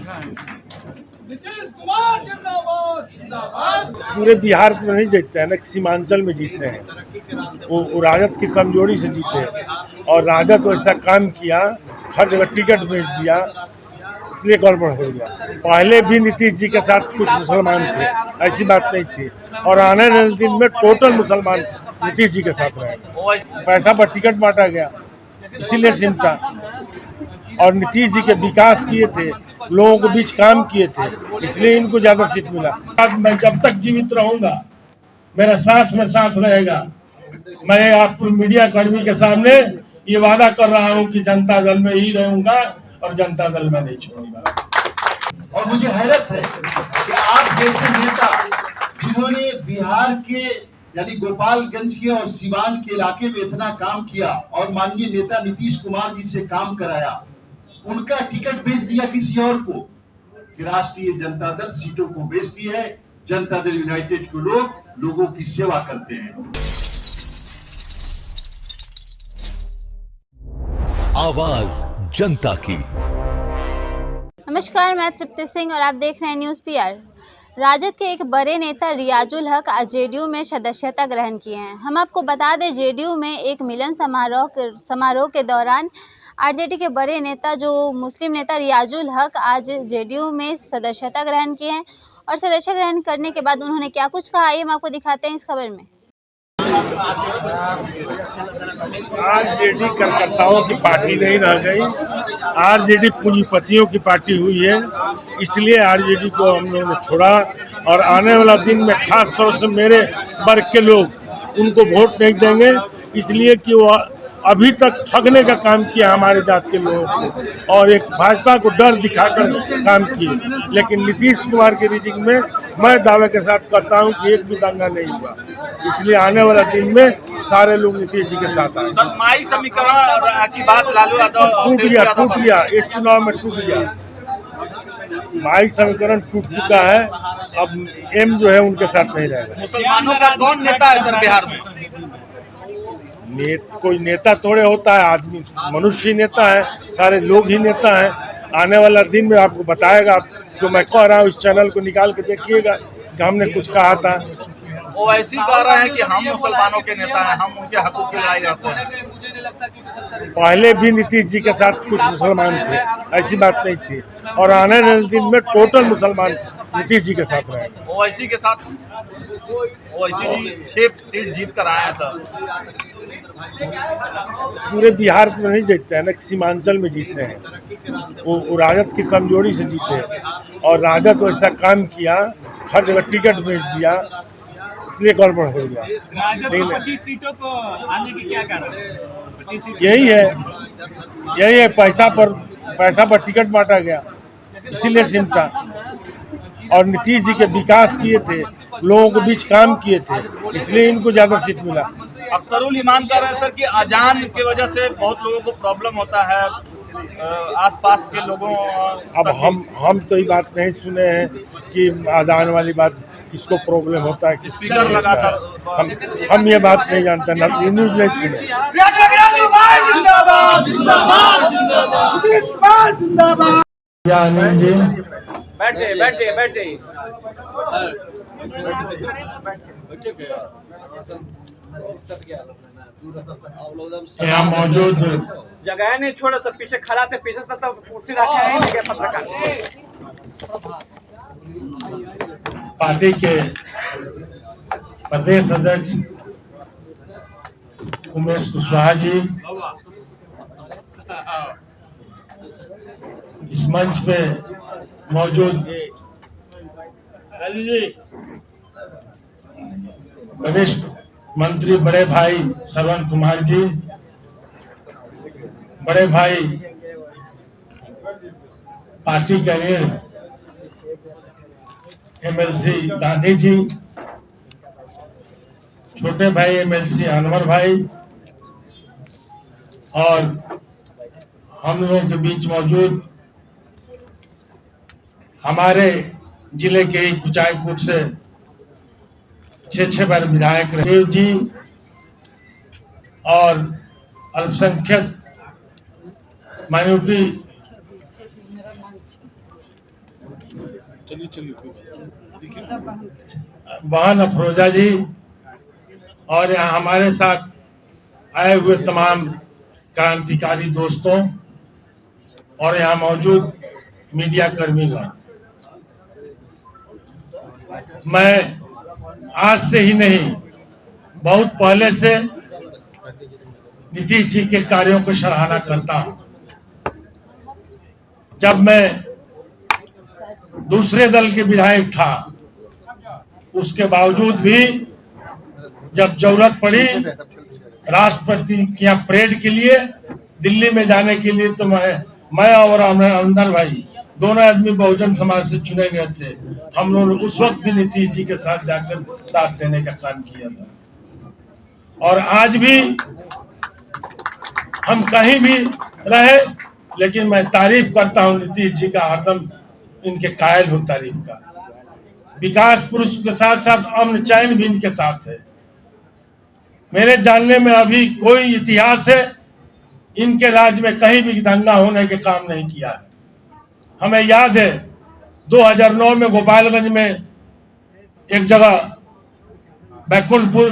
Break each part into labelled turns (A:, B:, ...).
A: नीतीश कुमार जिंदाबाद जिंदाबाद।
B: पूरे बिहार में नहीं जीतते हैं ना, सीमांचल में जीतते हैं। वो राजद की कमजोरी से जीते और राजद वैसा काम किया, हर जगह टिकट बेच दिया, इसलिए गड़बड़ हो गया। पहले भी नीतीश जी के साथ कुछ मुसलमान थे, ऐसी बात नहीं थी, और आने वाले दिन में टोटल मुसलमान नीतीश जी के साथ रहेगा। पैसा पर टिकट बांटा गया, इसीलिए सिमटा। और नीतीश जी के विकास किए थे, लोगों के बीच काम किए थे, इसलिए इनको ज्यादा सीट मिला। मैं जब तक जीवित रहूंगा, मेरा सांस में सांस रहेगा, मैं आपको मीडिया कर्मी के सामने ये वादा कर रहा हूं कि जनता दल में ही रहूंगा और जनता दल में नहीं छोड़ूंगा।
A: और मुझे हैरत है कि आप जैसे नेता जिन्होंने बिहार के यानी गोपालगंज के और सीवान के इलाके में इतना काम किया और माननीय नेता नीतीश कुमार जी से काम कराया, उनका टिकट बेच दिया किसी और को। कि राष्ट्रीय जनता दल सीटों को बेचती है, जनता दल यूनाइटेड के लोग लोगों की सेवा करते हैं।
C: आवाज जनता की।
D: नमस्कार, मैं तृप्ति सिंह और आप देख रहे हैं न्यूज़ पीआर। राजद के एक बड़े नेता रियाजुल हक आज जेडीयू में सदस्यता ग्रहण किए हैं। हम आपको बता दें, जेडीयू में एक मिलन समारोह के दौरान आरजेडी के बड़े नेता जो मुस्लिम नेता रियाजुल हक आज जेडीयू में सदस्यता ग्रहण किए हैं और सदस्यता ग्रहण करने के बाद उन्होंने क्या कुछ कहा, ये हम आपको दिखाते हैं इस खबर में।
B: आरजेडी कार्यकर्ताओं की पार्टी नहीं रह गई, आरजेडी पूंजीपतियों की पार्टी हुई है, इसलिए आरजेडी को हम लोगों ने छोड़ा। और आने वाला दिन में खास तौर से मेरे वर्ग के लोग उनको वोट नहीं देंगे, इसलिए कि वो अभी तक ठगने का काम किया हमारे जात के लोगों को, और एक भाजपा को डर दिखाकर काम किए। लेकिन नीतीश कुमार के रिजिंग में मैं दावे के साथ करता हूं कि एक भी दंगा नहीं हुआ, इसलिए आने वाला दिन में सारे लोग नीतीश जी के साथ आए।
E: माई समीकरण की बात लालू यादव
B: टूट गया, इस चुनाव में टूट गया। माई समीकरण टूट चुका है, अब एम जो है उनके साथ नहीं रहेगा।
E: मुसलमानों का कौन नेता है सर बिहार में?
B: कोई नेता थोड़े होता है, आदमी मनुष्य ही नेता है, सारे लोग ही नेता हैं। आने वाला दिन में आपको बताएगा, जो मैं कह रहा हूँ इस चैनल को निकाल के देखिएगा कि हमने कुछ कहा था।
E: वो ऐसी कह रहे हैं कि हम मुसलमानों के नेता हैं, हम उनके हकूक़ की लड़ाई लड़ते हैं।
B: पहले भी नीतीश जी के साथ कुछ मुसलमान थे, ऐसी बात नहीं थी, और आने वाले दिन में टोटल मुसलमान नीतीश जी के साथ रहेगा।
E: ओवैसी के साथ ओवैसी जी 6 सीट जीत कर आए हैं सर।
B: पूरे बिहार में नहीं जीतते हैं ना, सीमांचल में जीतते हैं। वो राजद की कमजोरी से जीते, और राजद वैसा काम किया, हर जगह टिकट बेच दिया, इसलिए गड़बड़ हो गया।
E: 25 सीटों को आने की क्या कारण है?
B: यही है, पैसा पर टिकट बांटा गया, इसीलिए सिमटा। और नीतीश जी के विकास किए थे, लोगों के बीच काम किए थे, इसलिए इनको ज्यादा सीट मिला।
E: अख्तरुल ईमान कह रहे हैं सर कि अजान की वजह से बहुत लोगों को प्रॉब्लम होता है, आसपास के लोगों।
B: अब हम तो ये बात नहीं सुने हैं कि अजान वाली बात किसको प्रॉब्लम होता है,
E: स्पीकर लगा था।
B: हम ये बात नहीं जानते, न्यूज नहीं सुने।
E: बैठ जाइए।
B: यहाँ मौजूद
E: जगह नहीं छोड़ा, सब पीछे खड़ा थे, पीछे से सब कुर्सी रखे हैं पत्रकार।
B: पार्टी के प्रदेश अध्यक्ष उमेश कुशवाहा जी, इस मंच पे मौजूद वरिष्ठ मंत्री बड़े भाई श्रवण कुमार जी, बड़े भाई पार्टी के रीढ़ एमएलसी गांधी जी, छोटे भाई एमएलसी अनवर भाई, और हम लोगों के बीच मौजूद हमारे जिले के ही कुचायकोट से 6 बार विधायक रहे जी, और अल्पसंख्यक माइनॉरिटी बहन अफरोजा जी और यहाँ हमारे साथ आए हुए तमाम क्रांतिकारी दोस्तों और यहाँ मौजूद मीडिया कर्मीगण, मैं आज से ही नहीं बहुत पहले से नीतीश जी के कार्यों को सराहना करता हूं। जब मैं दूसरे दल के विधायक था, उसके बावजूद भी जब जरूरत पड़ी राष्ट्रपति के यहाँ परेड के लिए दिल्ली में जाने के लिए, तो मैं और अंदर भाई दोनों आदमी बहुजन समाज से चुने गए थे। हम लोगों ने उस वक्त भी नीतीश जी के साथ जाकर साथ देने का काम किया था। और आज भी हम कहीं भी रहे, लेकिन मैं तारीफ करता हूं नीतीश जी का, हरदम इनके कायल हूं तारीफ का। विकास पुरुष के साथ साथ अमन चैन भी इनके साथ है। मेरे जानने में अभी कोई इतिहास है इनके राज्य में कहीं भी दंगा होने के काम नहीं किया है। हमें याद है 2009 में गोपालगंज में एक जगह बैकुंठपुर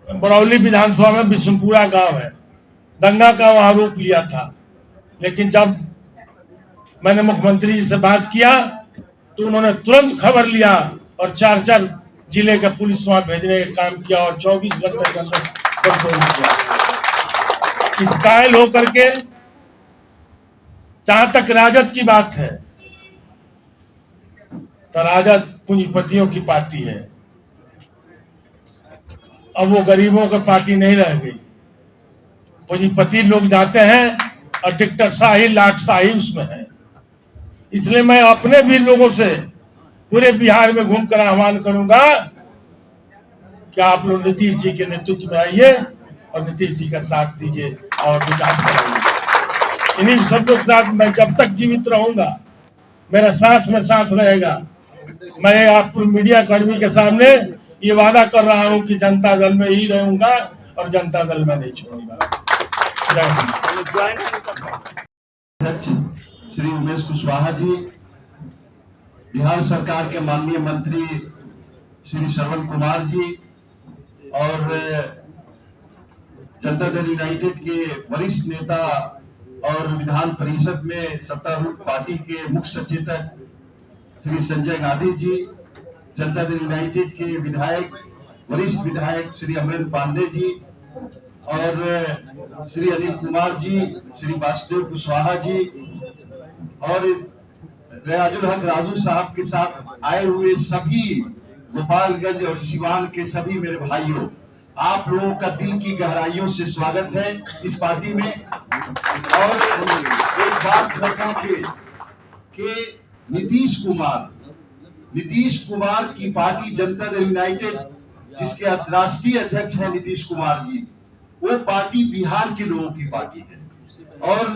B: बरौली विधानसभा में बिशुनपुरा गांव है, दंगा का वहां रूप लिया था। लेकिन जब मैंने मुख्यमंत्री जी से बात किया तो उन्होंने तुरंत खबर लिया और 4 जिले का पुलिस वहां भेजने का काम किया और 24 घंटे के अंदर कंट्रोल किया। इस कायल होकर के, जहां तक राजद की बात है तो राजद पूंजीपतियों की पार्टी है। अब वो गरीबों की पार्टी नहीं रह गई। पूंजीपति लोग जाते हैं और टिकटरशाही लाटशाही उसमें है। इसलिए मैं अपने भी लोगों से पूरे बिहार में घूमकर आह्वान करूंगा कि आप लोग नीतीश जी के नेतृत्व में आइए और नीतीश जी का साथ दीजिए और विकास कराइए। इन्हीं शब्दों के साथ मैं जब तक जीवित रहूंगा, मेरा सांस में सांस रहेगा, मैं आप मीडिया कर्मी के सामने ये वादा कर रहा हूं कि जनता दल में ही रहूंगा और जनता दल में नहीं छोड़ूंगा।
A: अध्यक्ष श्री उमेश कुशवाहा जी, बिहार सरकार के माननीय मंत्री श्री श्रवण कुमार जी और जनता दल यूनाइटेड के वरिष्ठ नेता और विधान परिषद में सत्तारूढ़ पार्टी के मुख्य सचेतक श्री संजय गांधी जी, जनता दल यूनाइटेड के विधायक वरिष्ठ विधायक श्री अमरेंद्र पांडे जी और श्री अनिल कुमार जी, श्री वासुदेव कुशवाहा जी और रियाजुल हक राजू साहब के साथ आए हुए सभी गोपालगंज और सिवान के सभी मेरे भाइयों, आप लोगों का दिल की गहराइयों से स्वागत है इस पार्टी में। और एक बात रखा कि नीतीश कुमार की पार्टी जनता दल यूनाइटेड, जिसके राष्ट्रीय अध्यक्ष हैं नीतीश कुमार जी, वो पार्टी बिहार के लोगों की पार्टी है। और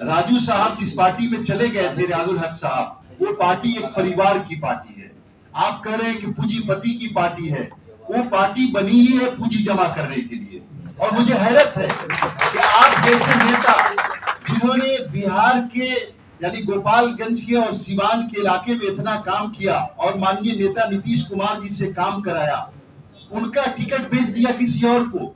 A: राजू साहब जिस पार्टी में चले गए थे, रियाजुल हक साहब, वो पार्टी एक परिवार की पार्टी है। आप कह रहे हैं कि पूंजीपति की पार्टी है, वो पार्टी बनी ही है पूंजी जमा करने के लिए। और मुझे हैरत है कि आप जैसे नेता जिन्होंने बिहार के यानी गोपालगंज के और सिवान के इलाके में इतना काम किया और माननीय नेता नीतीश कुमार जी से काम कराया, उनका टिकट बेच दिया किसी और को।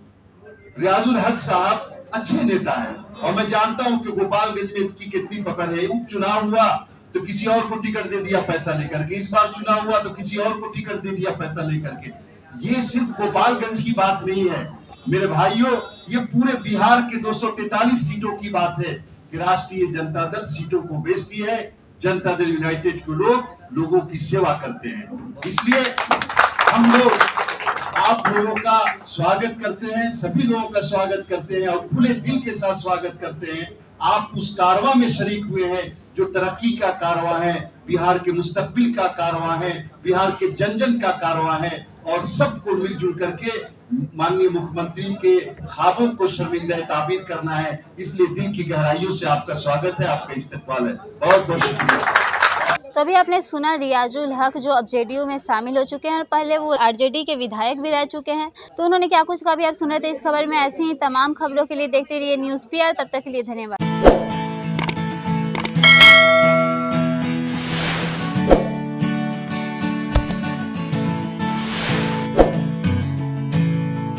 A: रियाजुल हक साहब अच्छे नेता हैं और मैं जानता हूं कि गोपालगंज में इनकी कितनी पकड़ है। उपचुनाव हुआ तो किसी और को टिकट दे दिया पैसा लेकर के, इस बार चुनाव हुआ तो किसी और को टिकट दे दिया पैसा लेकर के। ये सिर्फ गोपालगंज की बात नहीं है मेरे भाइयों, ये पूरे बिहार के 243 सीटों की बात है कि राष्ट्रीय जनता दल सीटों को बेचती है। जनता दल यूनाइटेड के लोग लोगों की सेवा करते हैं, इसलिए हम लोग आप लोगों का स्वागत करते हैं, सभी लोगों का स्वागत करते हैं और खुले दिल के साथ स्वागत करते हैं। आप उस कारवां में शरीक हुए हैं जो तरक्की का कारवां है, बिहार के मुस्तकबिल का कारवां है, बिहार के जन जन का कारवां है और सबको मिलजुल करके माननीय मुख्यमंत्री के ख्वाबों को शर्मिंदा ताबीर करना है। इसलिए दिल की गहराइयों से आपका स्वागत है, आपका इस्तकबाल है। बहुत बहुत शुक्रिया।
D: तो अभी आपने सुना रियाजुल हक जो अब जेडीयू में शामिल हो चुके हैं और पहले वो आरजेडी के विधायक भी रह चुके हैं, तो उन्होंने क्या कुछ कहा भी आप सुन रहे थे इस खबर में। ऐसी ही तमाम खबरों के लिए देखते रहिए न्यूज़ PR। तब तक के लिए धन्यवाद।